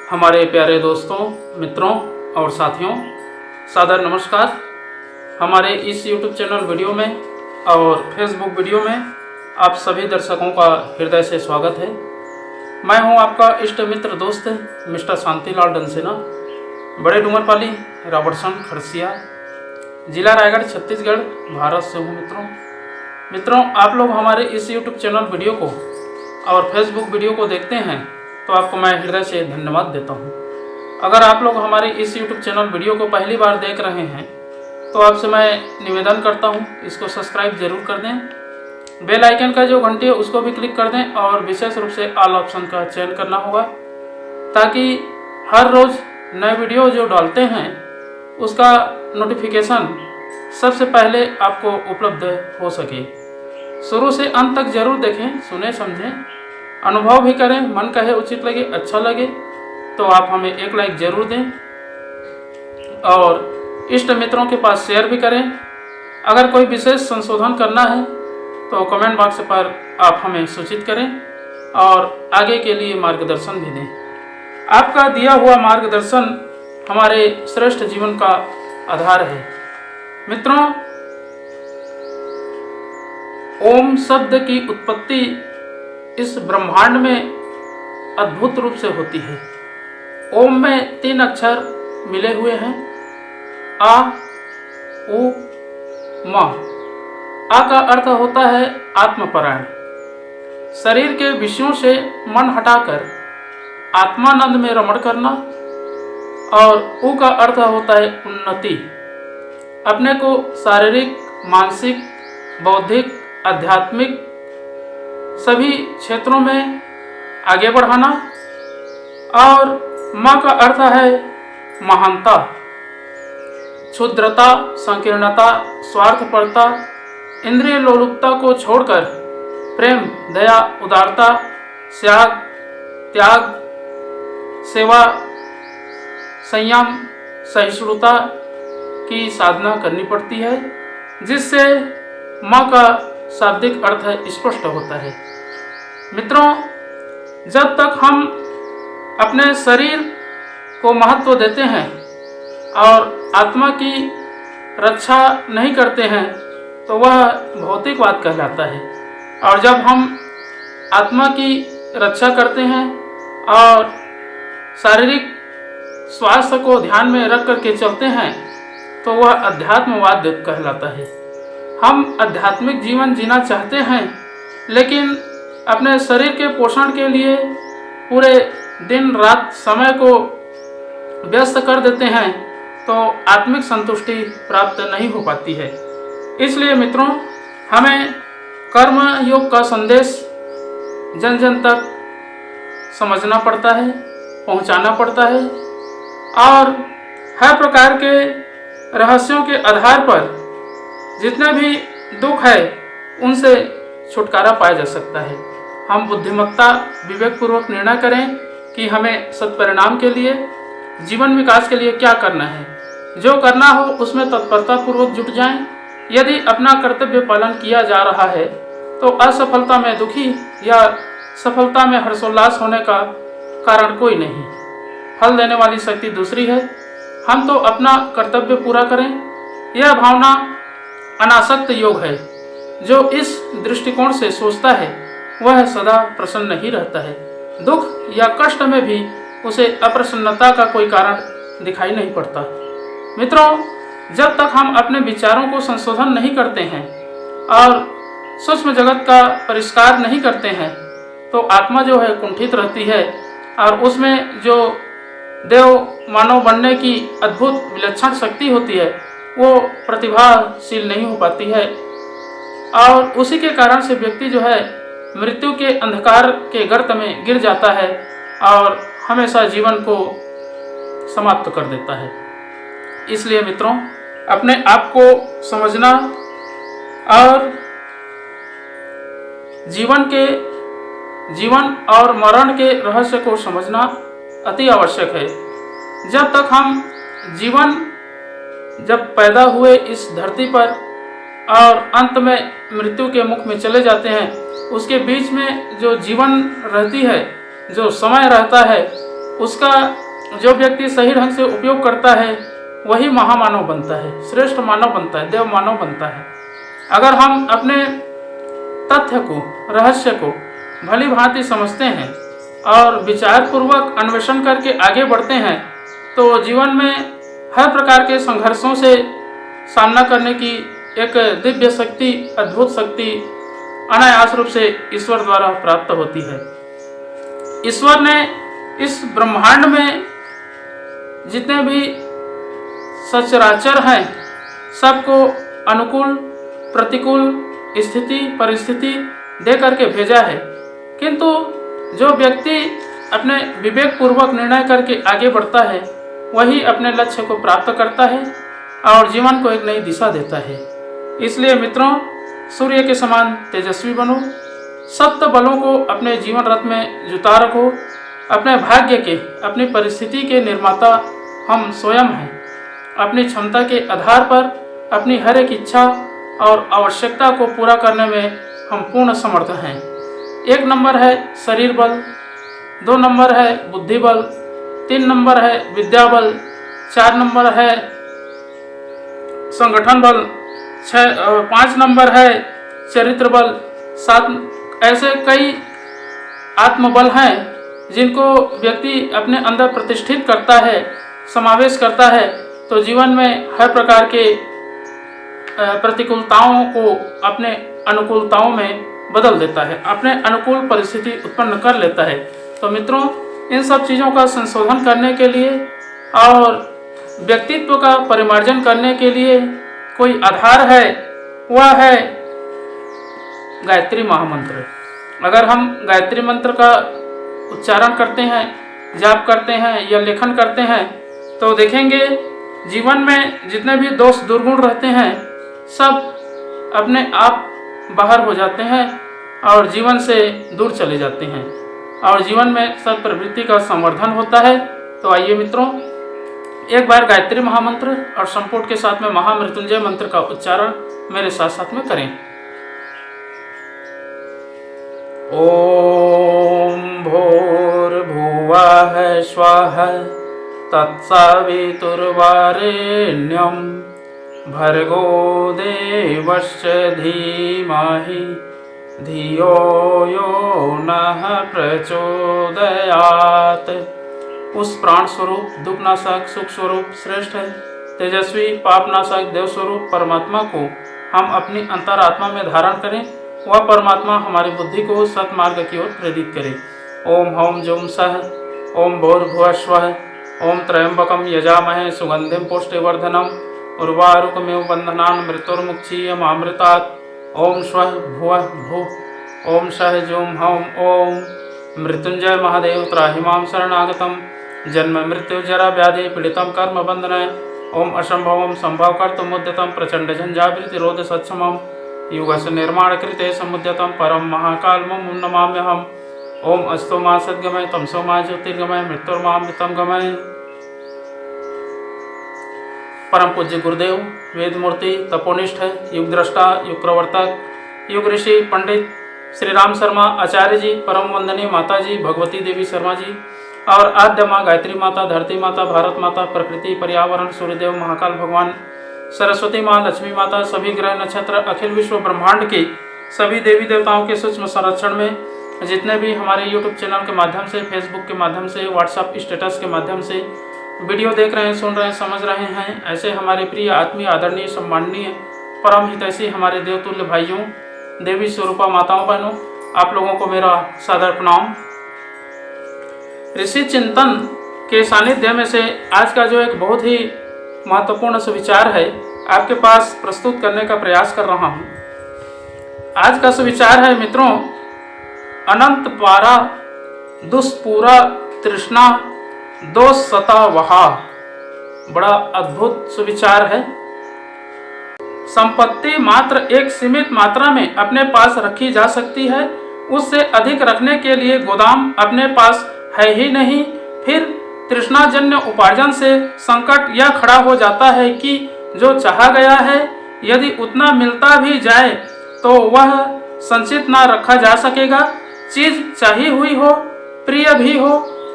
हमारे प्यारे दोस्तों, मित्रों और साथियों, सादर नमस्कार। हमारे इस YouTube चैनल वीडियो में और फेसबुक वीडियो में आप सभी दर्शकों का हृदय से स्वागत है। मैं हूं आपका इष्ट मित्र दोस्त मिस्टर शांतिलाल डंसेना, बड़े डूंगरपाली, राबर्टसन, खड़सिया, जिला रायगढ़, छत्तीसगढ़, भारत से हूं। मित्रों, आप लोग हमारे इस YouTube चैनल वीडियो को और फेसबुक वीडियो को देखते हैं तो आपको मैं हृदय से धन्यवाद देता हूं। अगर आप लोग हमारे इस YouTube चैनल वीडियो को पहली बार देख रहे हैं तो आपसे मैं निवेदन करता हूं, इसको सब्सक्राइब जरूर कर दें। बेल आइकन का जो घंटी है उसको भी क्लिक कर दें और विशेष रूप से ऑल ऑप्शन का चयन करना होगा, ताकि हर रोज़ नए वीडियो जो डालते हैं उसका नोटिफिकेशन सबसे पहले आपको उपलब्ध हो सके। शुरू से अंत तक जरूर देखें, सुने, समझें, अनुभव भी करें। मन कहे, उचित लगे, अच्छा लगे तो आप हमें एक लाइक जरूर दें और इष्ट मित्रों के पास शेयर भी करें। अगर कोई विशेष संशोधन करना है तो कमेंट बॉक्स पर आप हमें सूचित करें और आगे के लिए मार्गदर्शन भी दें। आपका दिया हुआ मार्गदर्शन हमारे श्रेष्ठ जीवन का आधार है। मित्रों, ओम शब्द की उत्पत्ति इस ब्रह्मांड में अद्भुत रूप से होती है। ओम में 3 अक्षर मिले हुए हैं, आ, उ, म। आ का अर्थ होता है आत्मपरायण, शरीर के विषयों से मन हटाकर आत्मानंद में रमण करना। और उ का अर्थ होता है उन्नति, अपने को शारीरिक, मानसिक, बौद्धिक, आध्यात्मिक सभी क्षेत्रों में आगे बढ़ाना। और म का अर्थ है महानता, क्षुद्रता, संकीर्णता, स्वार्थपरता, इंद्रिय लोलुपता को छोड़कर प्रेम, दया, उदारता, त्याग, सेवा, संयम, सहिष्णुता की साधना करनी पड़ती है, जिससे माँ का शाब्दिक अर्थ स्पष्ट होता है। मित्रों, जब तक हम अपने शरीर को महत्व देते हैं और आत्मा की रक्षा नहीं करते हैं तो वह भौतिकवाद कहलाता है। और जब हम आत्मा की रक्षा करते हैं और शारीरिक स्वास्थ्य को ध्यान में रख करके चलते हैं तो वह अध्यात्मवाद कहलाता है। हम आध्यात्मिक जीवन जीना चाहते हैं, लेकिन अपने शरीर के पोषण के लिए पूरे दिन रात समय को व्यस्त कर देते हैं तो आत्मिक संतुष्टि प्राप्त नहीं हो पाती है। इसलिए मित्रों, हमें कर्म योग का संदेश जन जन तक समझना पड़ता है, पहुंचाना पड़ता है और हर प्रकार के रहस्यों के आधार पर जितने भी दुख है उनसे छुटकारा पाया जा सकता है। हम बुद्धिमत्ता, विवेकपूर्वक निर्णय करें कि हमें सत्परिणाम के लिए, जीवन विकास के लिए क्या करना है। जो करना हो उसमें तत्परता पूर्वक जुट जाएं। यदि अपना कर्तव्य पालन किया जा रहा है तो असफलता में दुखी या सफलता में हर्षोल्लास होने का कारण कोई नहीं। फल देने वाली शक्ति दूसरी है। हम तो अपना कर्तव्य पूरा करें, यह भावना अनासक्त योग है। जो इस दृष्टिकोण से सोचता है वह सदा प्रसन्न ही रहता है। दुख या कष्ट में भी उसे अप्रसन्नता का कोई कारण दिखाई नहीं पड़ता। मित्रों, जब तक हम अपने विचारों को संशोधन नहीं करते हैं और सूक्ष्म जगत का परिष्कार नहीं करते हैं तो आत्मा जो है कुंठित रहती है और उसमें जो देव मानव बनने की अद्भुत विलक्षण शक्ति होती है वो प्रतिभाशील नहीं हो पाती है। और उसी के कारण से व्यक्ति जो है मृत्यु के अंधकार के गर्त में गिर जाता है और हमेशा जीवन को समाप्त कर देता है। इसलिए मित्रों, अपने आप को समझना और जीवन और मरण के रहस्य को समझना अति आवश्यक है। जब तक हम जब पैदा हुए इस धरती पर और अंत में मृत्यु के मुख में चले जाते हैं, उसके बीच में जो जीवन रहती है, जो समय रहता है, उसका जो व्यक्ति सही ढंग से उपयोग करता है वही महामानव बनता है, श्रेष्ठ मानव बनता है, देव मानव बनता है। अगर हम अपने तथ्य को, रहस्य को भली भांति समझते हैं और विचार पूर्वक अन्वेषण करके आगे बढ़ते हैं तो जीवन में हर प्रकार के संघर्षों से सामना करने की एक दिव्य शक्ति, अद्भुत शक्ति अनायास रूप से ईश्वर द्वारा प्राप्त होती है। ईश्वर ने इस ब्रह्मांड में जितने भी सचराचर हैं सबको अनुकूल प्रतिकूल स्थिति परिस्थिति दे करके भेजा है, किंतु जो व्यक्ति अपने विवेक पूर्वक निर्णय करके आगे बढ़ता है वही अपने लक्ष्य को प्राप्त करता है और जीवन को एक नई दिशा देता है। इसलिए मित्रों, सूर्य के समान तेजस्वी बनो, सप्त बलों को अपने जीवन रथ में जुटा रखो। अपने भाग्य के, अपनी परिस्थिति के निर्माता हम स्वयं हैं। अपनी क्षमता के आधार पर अपनी हर एक इच्छा और आवश्यकता को पूरा करने में हम पूर्ण समर्थ हैं। 1 नंबर है शरीर बल, 2 नंबर है बुद्धि बल, 3 नंबर है विद्या बल, 4 नंबर है संगठन बल, 5 नंबर है चरित्र बल, 7 ऐसे कई आत्मबल हैं जिनको व्यक्ति अपने अंदर प्रतिष्ठित करता है, समावेश करता है तो जीवन में हर प्रकार के प्रतिकूलताओं को अपने अनुकूलताओं में बदल देता है, अपने अनुकूल परिस्थिति उत्पन्न कर लेता है। तो मित्रों, इन सब चीज़ों का संशोधन करने के लिए और व्यक्तित्व का परिमार्जन करने के लिए कोई आधार है, वह है गायत्री महामंत्र। अगर हम गायत्री मंत्र का उच्चारण करते हैं, जाप करते हैं या लेखन करते हैं तो देखेंगे जीवन में जितने भी दोष दुर्गुण रहते हैं सब अपने आप बाहर हो जाते हैं और जीवन से दूर चले जाते हैं और जीवन में सत्प्रवृत्ति का संवर्धन होता है। तो आइए मित्रों, एक बार गायत्री महामंत्र और संपुट के साथ में महामृत्युंजय मंत्र का उच्चारण मेरे साथ साथ में करें। ओम भूर्भुवः स्वः तत्सवितुर्वरेण्यं भर्गो देवस्य धीमहि धियो यो नः प्रचोदयात्। उस प्राण स्वरूप, दुखनाशक, सुख स्वरूप, श्रेष्ठ तेजस्वी, पापनाशक, देव स्वरूप परमात्मा को हम अपनी अंतरात्मा में धारण करें। वह परमात्मा हमारी बुद्धि को सत्मार्ग की ओर प्रेरित करे। ओम हौम जुम सह ओम भूर्भुवः स्वः ओम त्र्यंबकं यजामहे सुगंधिं पुष्टिवर्धनम् उर्वारुकमेव बन्धनान् मृत्युर्मुक्षीयमामृतात्। ओम स्वः भुवः भुः ओम सह जुम हौम ओम मृत्युंजय महादेव त्राहि मां शरणागतम् जन्म मृत्यु जरा व्याधि पीड़ितं कर्म बंधनाय। ओम असंभवं संभव कर्तुमुद्यतं प्रचंड झंझावृत्तिरोध सक्षमं युगस्य निर्माण कृते समुद्यतं परम महाकालमं नमाम्यहम्। ओम अस्तु मा सद्गमय तमसो मा ज्योतिर्गमय मृत्युर्मामृतं गमय। परम पूज्य गुरुदेव, वेद मूर्ति, तपोनिष्ठ, युग दृष्टा, युग प्रवर्तक, युग ऋषि पंडित श्री राम शर्मा आचार्य जी, परम वंदनीय माता जी भगवती देवी शर्मा जी और आद्य माँ गायत्री माता, धरती माता, भारत माता, प्रकृति, पर्यावरण, सूर्यदेव, महाकाल भगवान, सरस्वती माँ, लक्ष्मी माता, सभी ग्रह नक्षत्र, अखिल विश्व ब्रह्मांड के सभी देवी देवताओं के सूक्ष्म संरक्षण में जितने भी हमारे YouTube चैनल के माध्यम से, फेसबुक के माध्यम से, व्हाट्सएप स्टेटस के माध्यम से वीडियो देख रहे हैं, सुन रहे हैं, समझ रहे हैं, ऐसे हमारे प्रिय आत्मीय, आदरणीय, सम्माननीय, परम हितैषी हमारे देवतुल्य भाइयों, देवी स्वरूपा माताओं, बहनों, आप लोगों को मेरा सादर प्रणाम। ऋषि चिंतन के सानिध्य में से आज का जो एक बहुत ही महत्वपूर्ण सुविचार है आपके पास प्रस्तुत करने का प्रयास कर रहा हूँ। आज का सुविचार है मित्रों, अनंत पारा दुष्पूरा तृष्णा दोष सता वहा। बड़ा अद्भुत सुविचार है। संपत्ति मात्र एक सीमित मात्रा में अपने पास रखी जा सकती है, उससे अधिक रखने के लिए गोदाम अपने पास है ही नहीं। फिर तृष्णाजन्य उपार्जन से संकट यह खड़ा हो जाता है कि जो चाहा गया है यदि उतना मिलता भी जाए तो वह संचित ना रखा जा सकेगा। चीज चाही हुई हो, प्रिय भी हो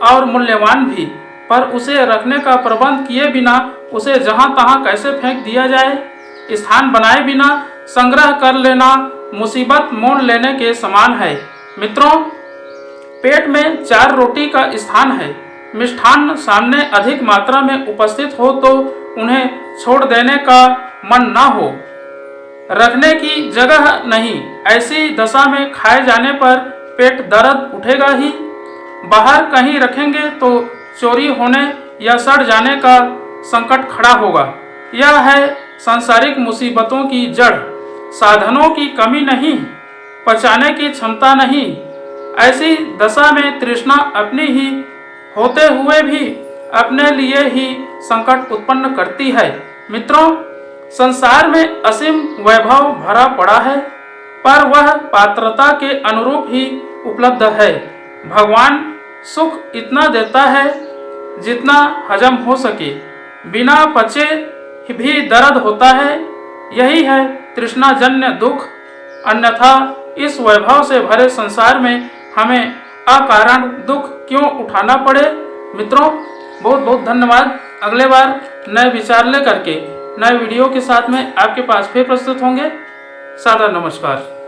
और मूल्यवान भी, पर उसे रखने का प्रबंध किए बिना उसे जहां तहां कैसे फेंक दिया जाए। स्थान बनाए बिना संग्रह कर लेना मुसीबत मोल लेने के समान है। मित्रों, पेट में 4 रोटी का स्थान है। मिष्ठान सामने अधिक मात्रा में उपस्थित हो तो उन्हें छोड़ देने का मन ना हो, रखने की जगह नहीं। ऐसी दशा में खाए जाने पर पेट दर्द उठेगा ही। बाहर कहीं रखेंगे तो चोरी होने या सड़ जाने का संकट खड़ा होगा। यह है सांसारिक मुसीबतों की जड़। साधनों की कमी नहीं, पचाने की क्षमता नहीं। ऐसी दशा में तृष्णा अपनी ही होते हुए भी अपने लिए ही संकट उत्पन्न करती है। मित्रों, संसार में असीम वैभव भरा पड़ा है, पर वह पात्रता के अनुरूप ही उपलब्ध है। भगवान सुख इतना देता है जितना हजम हो सके, बिना पचे भी दर्द होता है। यही है तृष्णाजन्य दुख। अन्यथा इस वैभव से भरे संसार में हमें अकारण दुख क्यों उठाना पड़े। मित्रों, बहुत बहुत धन्यवाद। अगले बार नए विचार लेकर के नए वीडियो के साथ में आपके पास फिर प्रस्तुत होंगे। सादर नमस्कार।